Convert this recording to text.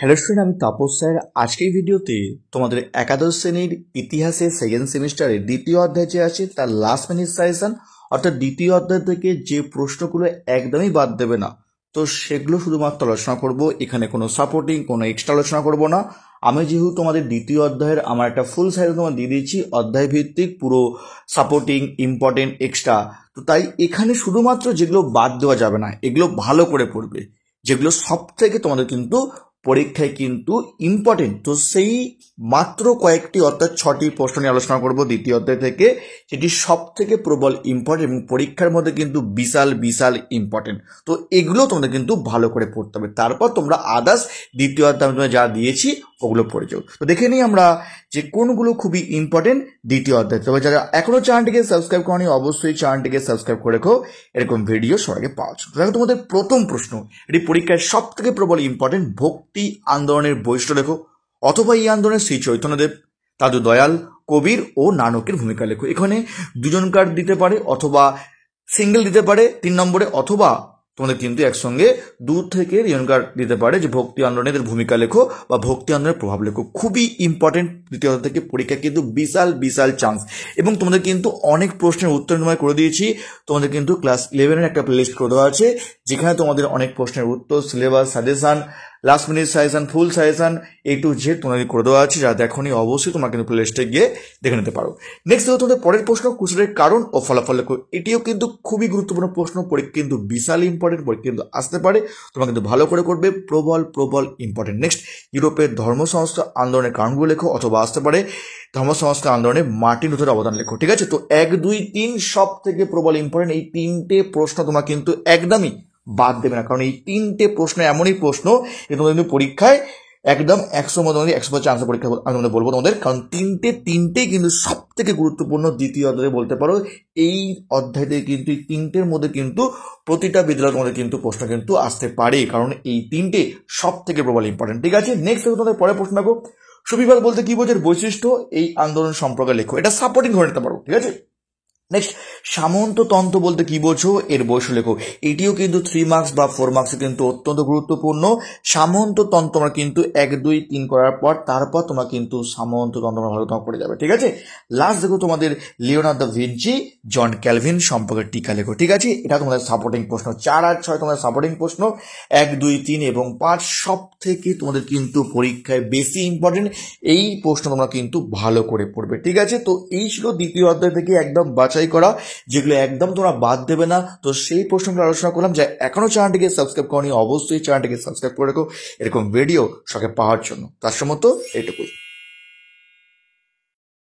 Hello student, আমি Tapas sir. আজকের ভিডিওতে তোমাদের একাদশ শ্রেণীর ইতিহাসের সেকেন্ড সেমিস্টারের দ্বিতীয় অধ্যায় যে আছে তার লাস্ট মিনিট সাজেশন, অর্থাৎ দ্বিতীয় অধ্যায় থেকে যে প্রশ্নগুলো একদমই বাদ দেবে না, তো সেগুলো শুধুমাত্র আলোচনা করব। এখানে কোনো সাপোর্টিং কোনো এক্সট্রা আলোচনা করব না। আমি যেহেতু তোমাদের দ্বিতীয় অধ্যায়ের আমার একটা ফুল সাইজ তোমার দিয়ে দিয়েছি, অধ্যায় ভিত্তিক পুরো সাপোর্টিং ইম্পর্টেন্ট এক্সট্রা, তো তাই এখানে শুধুমাত্র যেগুলো বাদ দেওয়া যাবে না এগুলো ভালো করে পড়বে, যেগুলো সব থেকে তোমাদের কিন্তু পরীক্ষায় কিন্তু ইম্পর্টেন্ট। তো সেই মাত্র কয়েকটি অর্থাৎ 6টি প্রশ্ন নিয়ে আলোচনা করব দ্বিতীয় অধ্যায় থেকে, সেটি সব থেকে প্রবল ইম্পর্টেন্ট এবং পরীক্ষার মধ্যে কিন্তু বিশাল বিশাল ইম্পর্টেন্ট। তো এগুলো তোমাদের কিন্তু ভালো করে পড়তে হবে, তারপর তোমরা আদার্স দ্বিতীয় অধ্যায় আমি তোমাদের যা দিয়েছি ওগুলো পড়ে যাও। তো দেখে নিই আমরা যে কোনগুলো খুবই ইম্পর্টেন্ট দ্বিতীয় অধ্যায়। তবে যারা এখনো চ্যানেলটিকে সাবস্ক্রাইব করনি অবশ্যই চ্যানেলটিকে সাবস্ক্রাইব করে রেখো, এরকম ভিডিও সবাইকে পাওয়া যায়। দেখো তোমাদের প্রথম প্রশ্ন, এটি পরীক্ষায় সব থেকে প্রবল ইম্পর্টেন্ট। ভক্তি আন্দোলনের বৈশিষ্ট্য লেখো, অথবা এই আন্দোলনের শ্রী চৈতন্যদেব, দাদু দয়াল, কবির ও নানকের ভূমিকা লেখো। এখানে দুজনকার দিতে পারে অথবা সিঙ্গেল দিতে পারে 3 নম্বরে, অথবা তোমাদের কিন্তু একসঙ্গে 2 থেকে রিয়নকার দিতে পারে যে ভক্তি আন্দোলনের ভূমিকা লেখো বা ভক্তি আন্দোলনের প্রভাব লেখো। খুবই ইম্পর্টেন্ট, দ্বিতীয় থেকে পরীক্ষা কিন্তু বিশাল বিশাল চান্স। এবং তোমাদের কিন্তু অনেক প্রশ্নের উত্তর তোমায় করে দিয়েছি। তোমাদের কিন্তু ক্লাস 11-এর একটা প্লেলিস্ট করে দেওয়া আছে, যেখানে তোমাদের অনেক প্রশ্নের উত্তর, syllabus, suggestion, last minute suggestion, full suggestion A to Z তোমাদের করে দেওয়া আছে। যারা দেখোনি অবশ্যই তোমরা কিন্তু প্লেলিস্টে গিয়ে দেখে নিতে পারো। নেক্সট দেখো তোমাদের পরের প্রশ্ন, কুশলের কারণ ও ফলাফল লেখো। এটিও কিন্তু খুবই গুরুত্বপূর্ণ প্রশ্ন, পরীক্ষা কিন্তু বিশাল ইম্পর্টেন্ট, পরীক্ষা কিন্তু আসতে পারে, তোমরা কিন্তু ভালো করে করবে। প্রবল প্রবল ইম্পর্টেন্ট। নেক্সট, ইউরোপের ধর্ম সংস্কার আন্দোলনের কারণগুলো লেখো, অথবা আসতে পারে ধর্ম সংস্কার আন্দোলনে মার্টিন লুথারের অবদান লেখো। ঠিক আছে, তো 1, 2, 3 সব থেকে প্রবল ইম্পর্টেন্ট। এই 3টে প্রশ্ন তোমরা কিন্তু একদমই বাদ দেবে না, কারণ এই 3টে প্রশ্ন এমনই প্রশ্ন যে তোমাদের কিন্তু পরীক্ষায় একদম 100 মধ্যে 100% আনসার পরীক্ষা আমি তোমাদের বলবো তোমাদের, কারণ তিনটেই কিন্তু সব থেকে গুরুত্বপূর্ণ দ্বিতীয় অধ্যায়ে বলতে পারো। এই অধ্যায় থেকে কিন্তু এই 3টের মধ্যে কিন্তু প্রতিটা বিদ্যালয়ের মধ্যে কিন্তু প্রশ্ন কিন্তু আসতে পারে, কারণ এই 3টে সব থেকে প্রবল ইম্পর্টেন্ট। ঠিক আছে, নেক্সট তোমাদের পরের প্রশ্ন দেখো, সুবিবাদ বলতে কি বোঝের বৈশিষ্ট্য এই আন্দোলন সম্পর্কে লেখো। এটা সাপোর্টিং ধরে নিতে পারো। ঠিক আছে, নেক্সট, সামন্ততন্ত্র বলতে কি বোঝো এর বৈশিষ্ট্য লেখো। এটিও কিন্তু 3 মার্কস বা 4 মার্কসে কিন্তু অত্যন্ত গুরুত্বপূর্ণ। সামন্ততন্ত্র তোমরা কিন্তু 1, 2, 3 করার পর তারপর তোমরা কিন্তু সামন্ততন্ত্র ভালো তোমার পড়ে যাবে। ঠিক আছে, লাস্ট দেখো তোমাদের লিওনার্দো দা ভিঞ্চি, জন ক্যালভিন সম্পর্কে টিকা লেখো। ঠিক আছে, এটা তোমাদের সাপোর্টিং প্রশ্ন। 4 আর 6 তোমাদের সাপোর্টিং প্রশ্ন, 1, 2, 3 এবং 5 সব থেকে তোমাদের কিন্তু পরীক্ষায় বেশি ইম্পর্টেন্ট। এই প্রশ্ন তোমরা কিন্তু ভালো করে পড়বে। ঠিক আছে, তো এই ছিল দ্বিতীয় অধ্যায় থেকে একদম বাছাই করা, যেগুলো একদম তোমরা বাদ দেবে না। তো সেই প্রশ্নগুলো আলোচনা করলাম। যা এখনো চ্যানেলটিকে সাবস্ক্রাইব করনি অবশ্যই চ্যানেলটিকে সাবস্ক্রাইব করে রেখো, এরকম ভিডিও সঙ্গে পাওয়ার জন্য। তার সম্মত এইটুকুই।